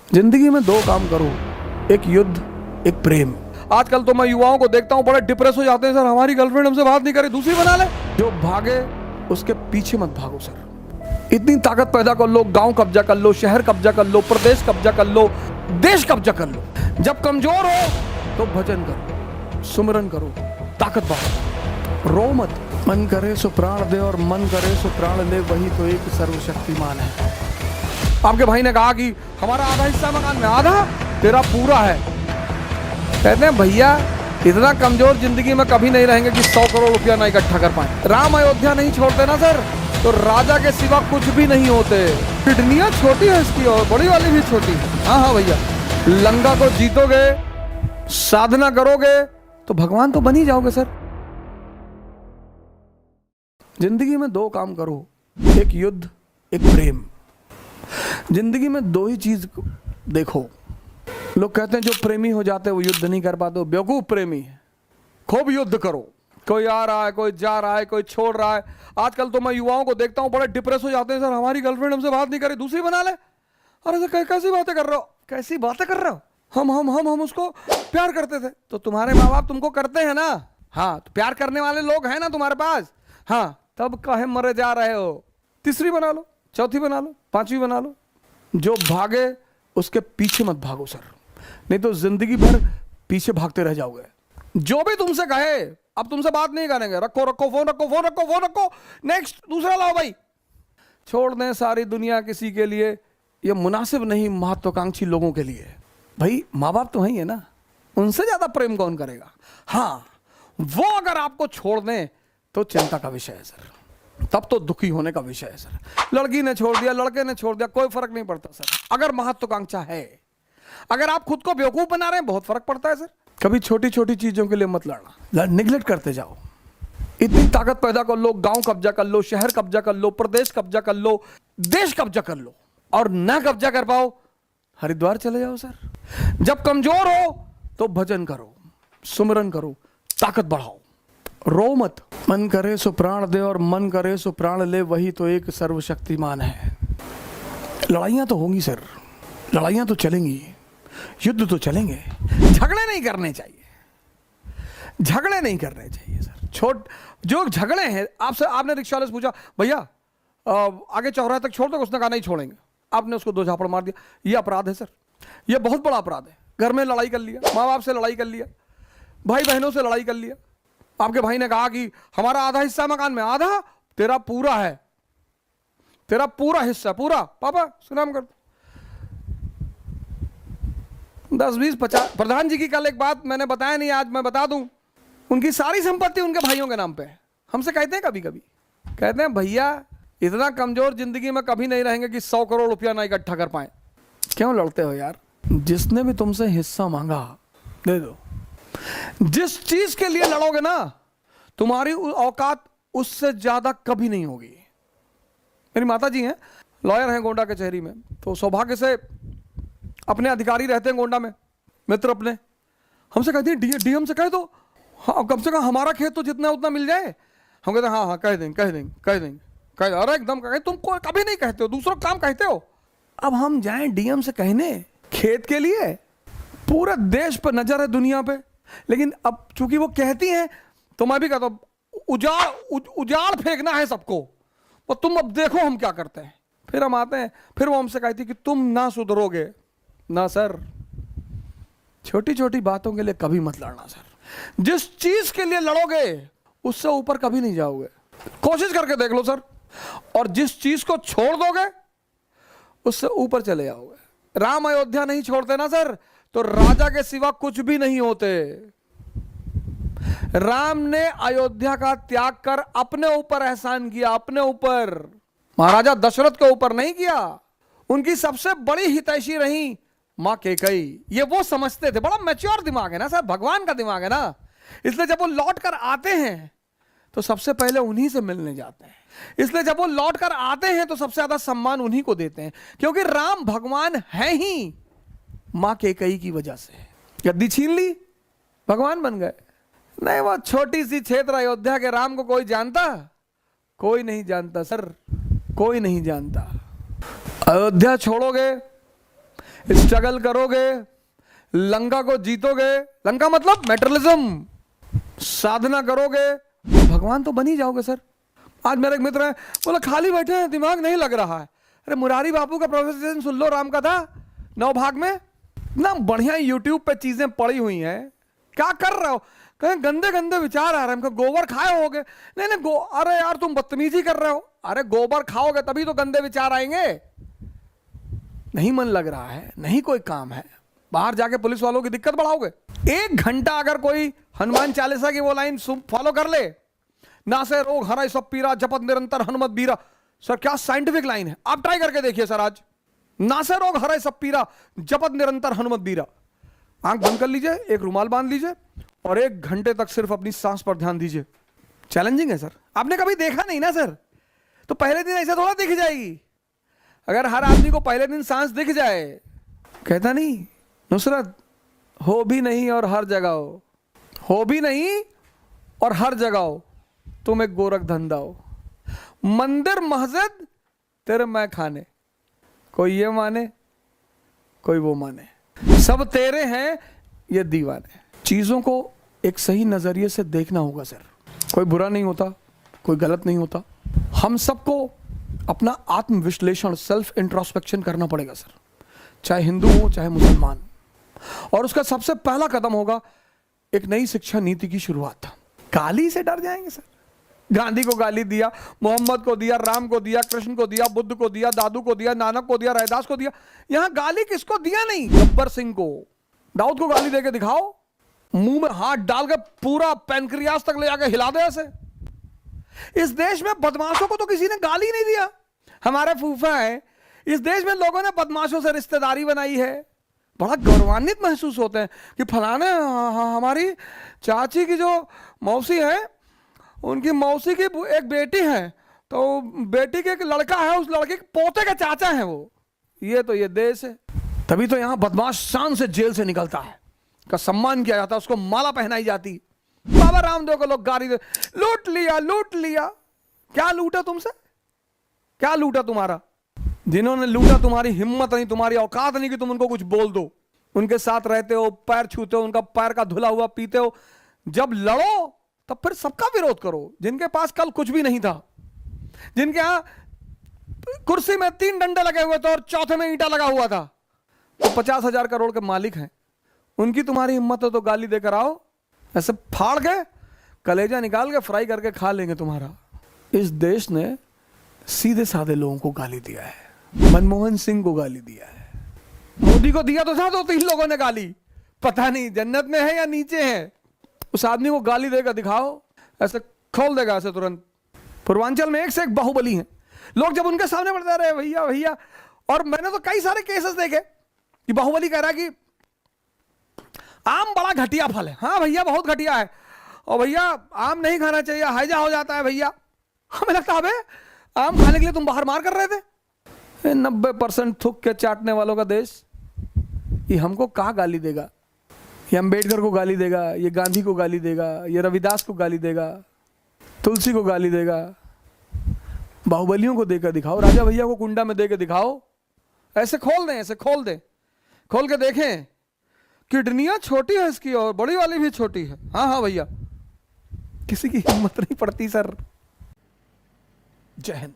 जिंदगी में दो काम करो, एक युद्ध, एक प्रेम। आजकल तो मैं युवाओं को देखता हूं बड़े डिप्रेस हो जाते हैं, सर हमारी गर्लफ्रेंड हमसे बात नहीं करी, दूसरी बना ले। जो भागे उसके पीछे मत भागो सर। इतनी ताकत पैदा कर लो, गांव कब्जा कर लो, शहर कब्जा कर लो, प्रदेश कब्जा कर लो, देश कब्जा कर लो। जब कमजोर हो तो भजन करो, सुमिरन करो, ताकत बढ़ाओ, रो मत। मन करे सो प्राण दे और मन करे सो प्राण ले, वही तो एक सर्वशक्तिमान है। आपके भाई ने कहा कि हमारा आधा हिस्सा मकान में, आधा तेरा पूरा है। कहते हैं भैया इतना कमजोर जिंदगी में कभी नहीं रहेंगे कि 100 करोड़ रुपया ना इकट्ठा कर पाए। राम अयोध्या नहीं छोड़ते ना सर, तो राजा के सिवा कुछ भी नहीं होते। किडनियां छोटी है इसकी और बड़ी वाली भी छोटी। हाँ हाँ भैया, लंका को जीतोगे, साधना करोगे तो भगवान तो बन ही जाओगे सर। जिंदगी में दो काम करो, एक युद्ध, एक प्रेम। जिंदगी में दो ही चीज देखो। लोग कहते हैं जो प्रेमी हो जाते हैं वो युद्ध नहीं कर पाते, बेवकूफ प्रेमी है। खूब युद्ध करो, कोई आ रहा है, कोई जा रहा है, कोई छोड़ रहा है। आजकल तो मैं युवाओं को देखता हूं बड़े डिप्रेस हो जाते हैं, सर हमारी गर्लफ्रेंड हमसे बात नहीं करी, दूसरी बना ले। अरे सर कैसी बातें कर रहे हो, कैसी बातें कर रहे हो। हम उसको प्यार करते थे। तो तुम्हारे माँ बाप तुमको करते हैं ना, हाँ तो प्यार करने वाले लोग हैं ना तुम्हारे पास, हाँ तब काहे मरे जा रहे हो। तीसरी बना लो, चौथी बना लो, पांचवी बना लो। जो भागे उसके पीछे मत भागो सर, नहीं तो जिंदगी भर पीछे भागते रह जाओगे। जो भी तुमसे कहे अब तुमसे बात नहीं करेंगे, रखो रखो फोन, रखो फोन, रखो फोन, रखो नेक्स्ट दूसरा लाओ भाई। छोड़ दें सारी दुनिया किसी के लिए, ये मुनासिब नहीं महत्वाकांक्षी लोगों के लिए। भाई माँ बाप तो वही है ना, उनसे ज्यादा प्रेम कौन करेगा। हाँ वो अगर आपको छोड़ दें तो चिंता का विषय है सर, तब तो दुखी होने का विषय है सर। लड़की ने छोड़ दिया, लड़के ने छोड़ दिया, कोई फर्क नहीं पड़ता सर, अगर महत्वाकांक्षा है। अगर आप खुद को बेवकूफ बना रहे हैं बहुत फर्क पड़ता है सर। कभी छोटी छोटी चीजों के लिए मत लड़ना, निगलेक्ट करते जाओ। इतनी ताकत पैदा कर लो, गांव कब्जा कर लो, शहर कब्जा कर लो, प्रदेश कब्जा कर लो, देश कब्जा कर लो, और ना कब्जा कर पाओ हरिद्वार चले जाओ सर। जब कमजोर हो तो भजन करो, सुमिरन करो, ताकत बढ़ाओ, रो मत। मन करे सो प्राण दे और मन करे सो प्राण ले, वही तो एक सर्वशक्तिमान है। लड़ाइयां तो होंगी सर, लड़ाइयां तो चलेंगी, युद्ध तो चलेंगे। झगड़े नहीं करने चाहिए, झगड़े नहीं करने चाहिए सर। जो झगड़े हैं आपसे, आपने रिक्शा वाले से पूछा भैया आगे चौराहे तक छोड़ दो, उसने कहा नहीं छोड़ेंगे, आपने उसको 2 झापड़ मार दिया। ये अपराध है सर, ये बहुत बड़ा अपराध है। घर में लड़ाई कर लिया, माँ बाप से लड़ाई कर लिया, भाई बहनों से लड़ाई कर लिया। आपके भाई ने कहा कि हमारा आधा हिस्सा मकान में, आधा तेरा पूरा है, तेरा पूरा हिस्सा पूरा। पापा सुनाम कर 10, 20, 50। प्रधान जी की कल एक बात मैंने बताया नहीं, आज मैं बता दूं। उनकी सारी संपत्ति उनके भाइयों के नाम पे है। हमसे कहते हैं कभी कभी, कहते हैं भैया इतना कमजोर जिंदगी में कभी नहीं रहेंगे कि 100 करोड़ रुपया ना इकट्ठा कर पाए। क्यों लड़ते हो यार, जिसने भी तुमसे हिस्सा मांगा दे दो। जिस चीज के लिए लड़ोगे ना, तुम्हारी औकात उससे ज्यादा कभी नहीं होगी। मेरी माता जी हैं, लॉयर हैं गोंडा कचहरी में, तो सौभाग्य से अपने अधिकारी रहते हैं गोंडा में, मित्र अपने। हमसे कहते हैं डीएम से कह दो, हाँ कम से कम हमारा खेत तो जितना उतना मिल जाए। हम कहते हैं हाँ हाँ कह देंगे कह देंगे कह देंगे कह, अरे एकदम कह, तुम कोई कभी नहीं कहते हो, दूसरों काम कहते हो। अब हम जाएं डीएम से कहने खेत के लिए, पूरे देश पर नजर है, दुनिया पे। लेकिन अब चूंकि वो कहती हैं तो मैं भी कहता हूं उजाड़ फेंकना है सबको, और तुम अब देखो हम क्या करते हैं। फिर हम आते हैं, फिर वो हमसे कहती कि तुम ना सुधरोगे ना सर। छोटी छोटी बातों के लिए कभी मत लड़ना सर। जिस चीज के लिए लड़ोगे उससे ऊपर कभी नहीं जाओगे, कोशिश करके देख लो सर। और जिस चीज को छोड़ दोगे उससे ऊपर चले जाओगे। राम अयोध्या नहीं छोड़ते ना सर, तो राजा के सिवा कुछ भी नहीं होते। राम ने अयोध्या का त्याग कर अपने ऊपर एहसान किया, अपने ऊपर, महाराजा दशरथ के ऊपर नहीं किया। उनकी सबसे बड़ी हितैषी रही मां कैकेयी। ये वो समझते थे, बड़ा मैच्योर दिमाग है ना सर, भगवान का दिमाग है ना। इसलिए जब वो लौट कर आते हैं तो सबसे पहले उन्हीं से मिलने जाते हैं। इसलिए जब वो लौट कर आते हैं तो सबसे ज्यादा सम्मान उन्हीं को देते हैं, क्योंकि राम भगवान है ही मां कैकेयी की वजह से। गद्दी छीन ली, भगवान बन गए। नहीं, वो छोटी सी क्षेत्र अयोध्या के राम को कोई जानता? कोई नहीं जानता सर, कोई नहीं जानता। अयोध्या छोड़ोगे स्ट्रगल करोगे, लंका को जीतोगे, लंका मतलब मेटरलिज्म, साधना करोगे, भगवान तो बन ही जाओगे सर। आज मेरा एक मित्र है, बोला खाली बैठे हैं, दिमाग नहीं लग रहा है। अरे मुरारी बापू का प्रोफेसर सुन लो, राम कथा 9 भाग में इतना बढ़िया यूट्यूब पे चीजें पड़ी हुई हैं। क्या कर रहे हो? कहीं गंदे गंदे विचार आ रहे हैं, गोबर खाए होगे? नहीं नहीं अरे यार तुम बदतमीजी कर रहे हो। अरे गोबर खाओगे तभी तो गंदे विचार आएंगे। नहीं मन लग रहा है, नहीं कोई काम है, बाहर जाके पुलिस वालों की दिक्कत बढ़ाओगे। 1 घंटा अगर कोई हनुमान चालीसा की वो लाइन फॉलो कर ले, ना से रोग हराय सब पीरा जपत निरंतर हनुमत बीरा। सर क्या साइंटिफिक लाइन है, आप ट्राई करके देखिए सर। आज ना से रोग हराय सब पीरा जपत निरंतर हनुमत बीरा। आंख बंद कर लीजिए, एक रुमाल बांध लीजिए और 1 घंटे तक सिर्फ अपनी सांस पर ध्यान दीजिए। चैलेंजिंग है सर, आपने कभी देखा नहीं ना सर, तो पहले दिन ऐसा थोड़ा दिख जाएगी। अगर हर आदमी को पहले दिन सांस दिख जाए, कहता नहीं नुसरत, हो भी नहीं और हर जगह हो भी नहीं और हर जगह हो, तुम एक गोरख धंधा हो, मंदिर मस्जिद तेरे मैं खाने, कोई ये माने कोई वो माने, सब तेरे हैं ये दीवाने। चीजों को एक सही नजरिए से देखना होगा सर। कोई बुरा नहीं होता, कोई गलत नहीं होता। हम सबको अपना आत्म विश्लेषण, सेल्फ इंट्रोस्पेक्शन करना पड़ेगा सर, चाहे हिंदू हो चाहे मुसलमान। और उसका सबसे पहला कदम होगा एक नई शिक्षा नीति की शुरुआत। गाली से डर जाएंगे सर? गांधी को गाली दिया, मोहम्मद को दिया, राम को दिया, कृष्ण को दिया, बुद्ध को दिया, दादू को दिया, नानक को दिया, रैदास को दिया। यहां गाली किसको दिया नहीं? गब्बर सिंह को। दाऊद को गाली देके दिखाओ, मुंह में हाथ डाल के पूरा पैनक्रियास तक ले जाके हिला दे ऐसे। इस देश में बदमाशों को तो किसी ने गाली नहीं दिया। हमारे फूफा है, इस देश में लोगों ने बदमाशों से रिश्तेदारी बनाई है। बड़ा गौरवान्वित महसूस होते हैं कि फलाने हमारी चाची की जो मौसी है, उनकी मौसी की एक बेटी है, तो बेटी के एक लड़का है, उस लड़के के पोते के चाचा है वो। ये तो ये देश है। तभी तो यहां बदमाश शान से जेल से निकलता है, का सम्मान किया जाता है, उसको माला पहनाई जाती। बाबा रामदेव को लोग गाली दे, लूट लिया लूट लिया। क्या लूटा तुमसे? क्या लूटा तुम्हारा? जिन्होंने लूटा तुम्हारी हिम्मत नहीं, तुम्हारी औकात नहीं कि तुम उनको कुछ बोल दो। उनके साथ रहते हो, पैर छूते हो, उनका पैर का धुला हुआ पीते हो। जब लड़ो तब फिर सबका विरोध करो। जिनके पास कल कुछ भी नहीं था, जिनके यहां कुर्सी में 3 डंडे लगे हुए थे और चौथे में ईंटा लगा हुआ था, तो 50,000 करोड़ के मालिक हैं, उनकी तुम्हारी हिम्मत हो तो गाली देकर आओ। ऐसे फाड़ के कलेजा निकाल के फ्राई करके खा लेंगे तुम्हारा। इस देश ने सीधे साधे लोगों को गाली दिया है। मनमोहन सिंह को गाली दिया है, मोदी को दिया तो था 2-3 लोगों ने गाली, पता नहीं जन्नत में है या नीचे है। उस आदमी को गाली देकर दिखाओ, ऐसे खोल देगा ऐसे तुरंत। पूर्वांचल में एक से एक बाहुबली हैं। लोग जब उनके सामने बढ़ते रहे भैया भैया, और मैंने तो कई सारे केसेस देखे कि बाहुबली कह रहा है कि आम बड़ा घटिया फल है। हाँ भैया बहुत घटिया है, और भैया आम नहीं खाना चाहिए, हैजा हो जाता है भैया। हमें लगता है आम खाने के लिए तुम बाहर मार कर रहे थे। 90% थूक के चाटने वालों का देश, ये हमको कहाँ गाली देगा? ये अम्बेडकर को गाली देगा, ये गांधी को गाली देगा, ये रविदास को गाली देगा, तुलसी को गाली देगा। बाहुबलियों को देकर दिखाओ, राजा भैया को कुंडा में देकर दिखाओ, ऐसे खोल दें, ऐसे खोल दें, खोल के देखें। किडनियां छोटी है इसकी और बड़ी वाली भी छोटी है। हाँ हाँ भैया, किसी की हिम्मत नहीं पड़ती सर। जय हिंद।